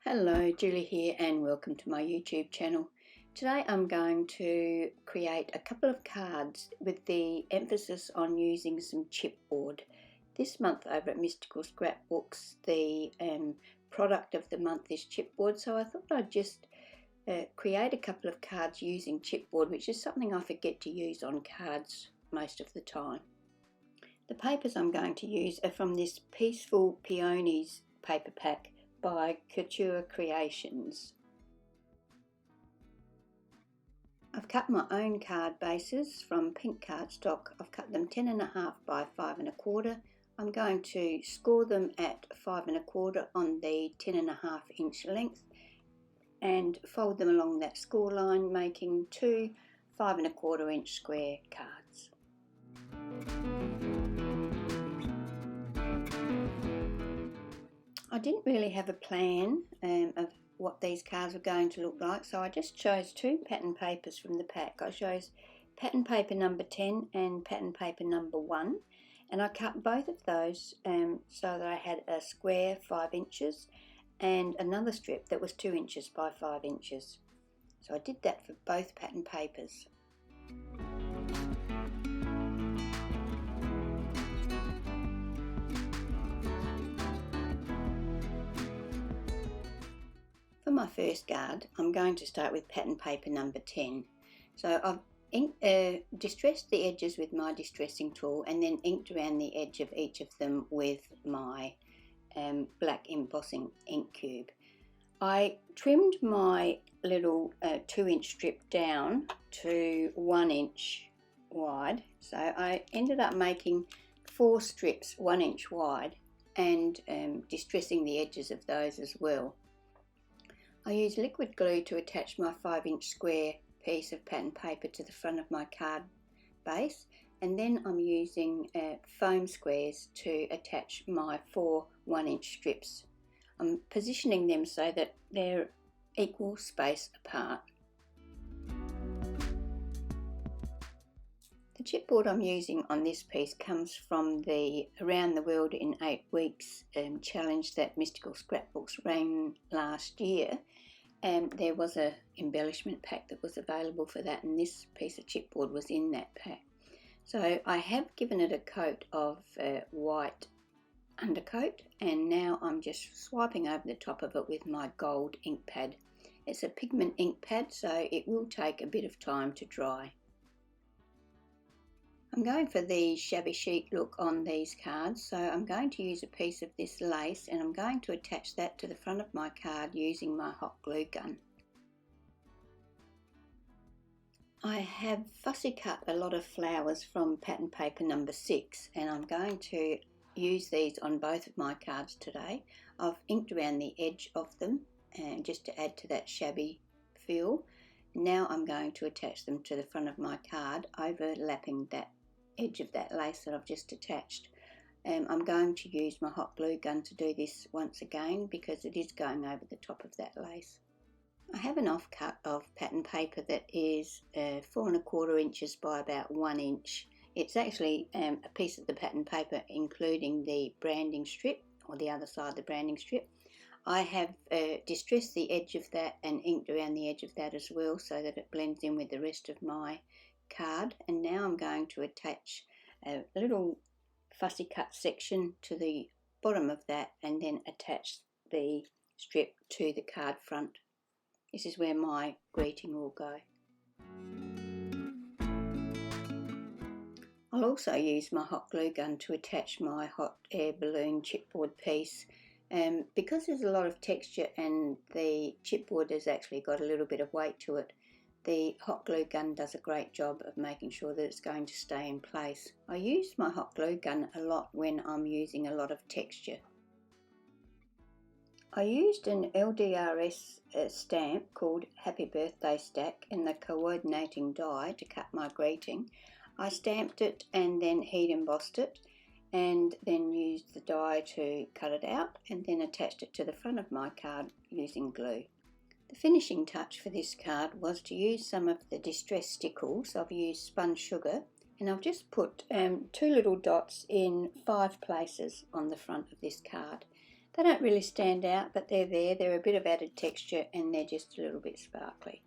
Hello, Julie here and welcome to my YouTube channel. Today I'm going to create a couple of cards with the emphasis on using some chipboard. This month over at Mystical Scrapbooks the product of the month is chipboard, so I thought I'd just create a couple of cards using chipboard, which is something I forget to use on cards most of the time. The papers I'm going to use are from this Peaceful Peonies paper pack by Couture Creations. I've cut my own card bases from pink cardstock. I've cut them 10.5 by 5 1/4. I'm going to score them at 5 1/4 on the 10.5 inch length and fold them along that score line, making two 5 1/4 inch square cards. I didn't really have a plan of what these cards were going to look like, so I just chose two pattern papers from the pack. I chose pattern paper number 10 and pattern paper number 1, and I cut both of those so that I had a square 5 inches and another strip that was 2 inches by 5 inches. So I did that for both pattern papers. For my first card, I'm going to start with pattern paper number 10. So I've distressed the edges with my distressing tool and then inked around the edge of each of them with my black embossing ink cube. I trimmed my little 2 inch strip down to 1 inch wide. So I ended up making 4 strips 1 inch wide and distressing the edges of those as well. I used liquid glue to attach my 5 inch square piece of pattern paper to the front of my card base, and then I'm using foam squares to attach my 4 1 inch strips. I'm positioning them so that they're equal space apart. The chipboard I'm using on this piece comes from the Around the World in 8 Weeks challenge that Mystical Scrapbooks ran last year, and there was an embellishment pack that was available for that, and this piece of chipboard was in that pack. So I have given it a coat of white undercoat, and now I'm just swiping over the top of it with my gold ink pad. It's a pigment ink pad, so it will take a bit of time to dry. I'm going for the shabby chic look on these cards, so I'm going to use a piece of this lace and I'm going to attach that to the front of my card using my hot glue gun. I have fussy cut a lot of flowers from pattern paper number 6 and I'm going to use these on both of my cards today. I've inked around the edge of them and just to add to that shabby feel. Now I'm going to attach them to the front of my card, overlapping that edge of that lace that I've just attached. I'm going to use my hot glue gun to do this once again because it is going over the top of that lace. I have an offcut of pattern paper that is 4 1/4 inches by about 1 inch. It's actually a piece of the pattern paper including the branding strip, or the other side of the branding strip. I have distressed the edge of that and inked around the edge of that as well so that it blends in with the rest of my card, and now I'm going to attach a little fussy cut section to the bottom of that and then attach the strip to the card front. This is where my greeting will go. I'll also use my hot glue gun to attach my hot air balloon chipboard piece. Because there's a lot of texture and the chipboard has actually got a little bit of weight to it, the hot glue gun does a great job of making sure that it's going to stay in place. I use my hot glue gun a lot when I'm using a lot of texture. I used an LDRS stamp called Happy Birthday Stack and the coordinating die to cut my greeting. I stamped it and then heat embossed it and then used the die to cut it out and then attached it to the front of my card using glue. The finishing touch for this card was to use some of the distressed stickles. I've used spun sugar and I've just put 2 little dots in 5 places on the front of this card. They don't really stand out, but they're there. They're a bit of added texture and they're just a little bit sparkly.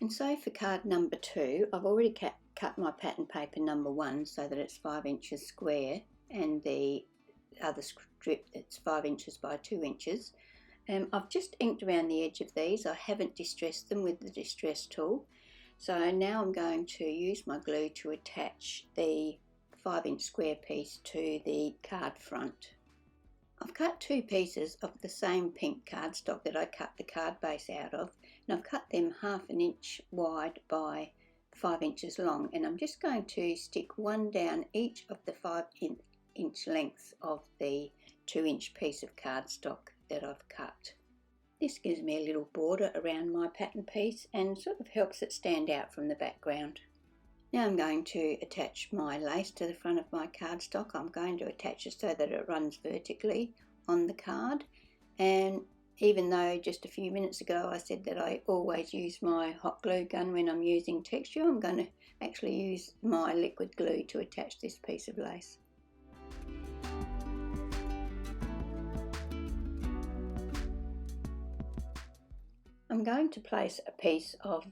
And so for card number 2, I've already cut my pattern paper number 1 so that it's 5 inches square, and the other strip that's 5 inches by 2 inches. I've just inked around the edge of these. I haven't distressed them with the distress tool. So now I'm going to use my glue to attach the 5-inch square piece to the card front. I've cut 2 pieces of the same pink cardstock that I cut the card base out of, and I've cut them 1/2 inch wide by 5 inches long, and I'm just going to stick one down each of the 5-inch lengths of the 2-inch piece of cardstock that I've cut. This gives me a little border around my pattern piece and sort of helps it stand out from the background. Now I'm going to attach my lace to the front of my cardstock. I'm going to attach it so that it runs vertically on the card, and even though just a few minutes ago I said that I always use my hot glue gun when I'm using texture, I'm going to actually use my liquid glue to attach this piece of lace. I'm going to place a piece of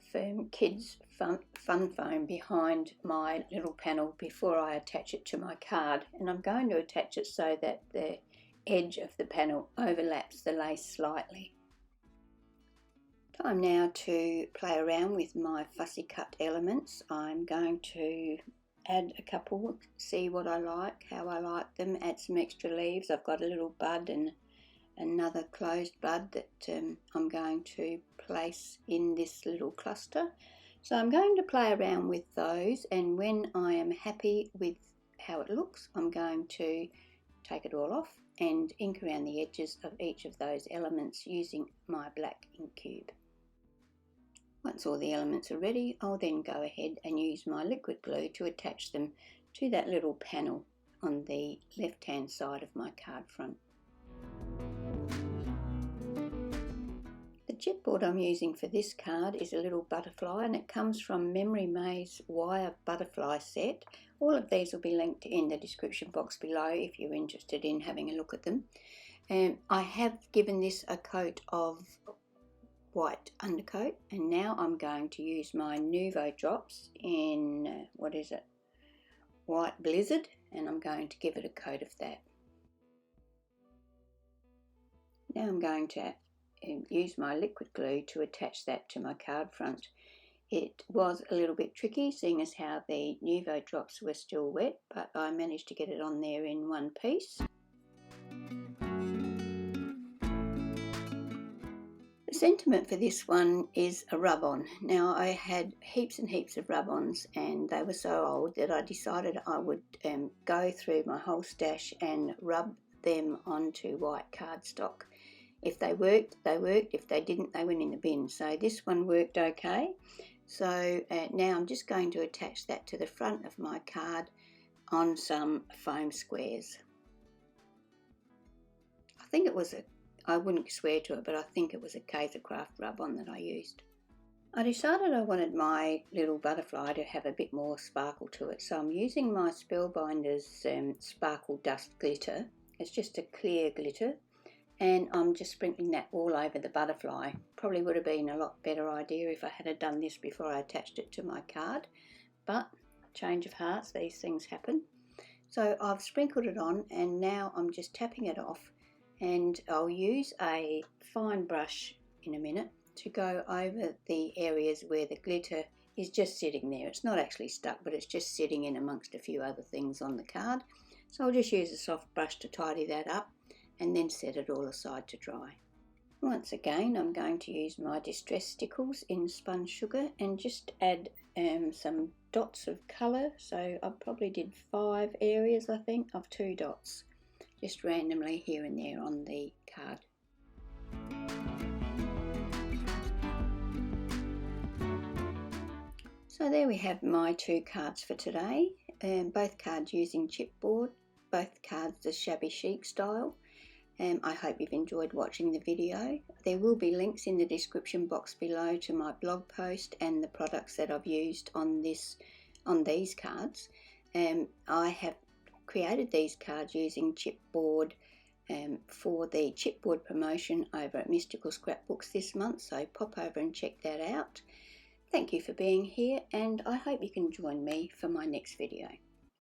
kids fun foam behind my little panel before I attach it to my card, and I'm going to attach it so that the edge of the panel overlaps the lace slightly. Time now to play around with my fussy cut elements. I'm going to add a couple, see what I like, how I like them, add some extra leaves. I've got a little bud and another closed bud that I'm going to place in this little cluster. So I'm going to play around with those, and when I am happy with how it looks, I'm going to take it all off and ink around the edges of each of those elements using my black ink cube. Once all the elements are ready, I'll then go ahead and use my liquid glue to attach them to that little panel on the left hand side of my card front. The chipboard I'm using for this card is a little butterfly, and it comes from Memory May's wire butterfly set. All of these will be linked in the description box below if you're interested in having a look at them. I have given this a coat of white undercoat, and now I'm going to use my Nuvo drops in, White Blizzard, and I'm going to give it a coat of that. Now I'm going to use my liquid glue to attach that to my card front. It was a little bit tricky seeing as how the Nuvo drops were still wet, but I managed to get it on there in one piece. The sentiment for this one is a rub-on. Now I had heaps and heaps of rub-ons, and they were so old that I decided I would go through my whole stash and rub them onto white cardstock. If they worked, they worked. If they didn't, they went in the bin. So this one worked okay. So now I'm just going to attach that to the front of my card on some foam squares. I think it was I wouldn't swear to it, but I think it was a Kaisercraft rub-on that I used. I decided I wanted my little butterfly to have a bit more sparkle to it. So I'm using my Spellbinders Sparkle Dust Glitter. It's just a clear glitter. And I'm just sprinkling that all over the butterfly. Probably would have been a lot better idea if I had done this before I attached it to my card, but change of hearts, these things happen. So I've sprinkled it on, and now I'm just tapping it off, and I'll use a fine brush in a minute to go over the areas where the glitter is just sitting there. It's not actually stuck, but it's just sitting in amongst a few other things on the card. So I'll just use a soft brush to tidy that up, and then set it all aside to dry. Once again, I'm going to use my Distress Stickles in Spun Sugar and just add some dots of colour. So I probably did 5 areas, I think, of 2 dots, just randomly here and there on the card. So there we have my 2 cards for today, both cards using chipboard, both cards the Shabby Chic style. I hope you've enjoyed watching the video. There will be links in the description box below to my blog post and the products that I've used on these cards. I have created these cards using Chipboard for the Chipboard promotion over at Mystical Scrapbooks this month, so pop over and check that out. Thank you for being here, and I hope you can join me for my next video.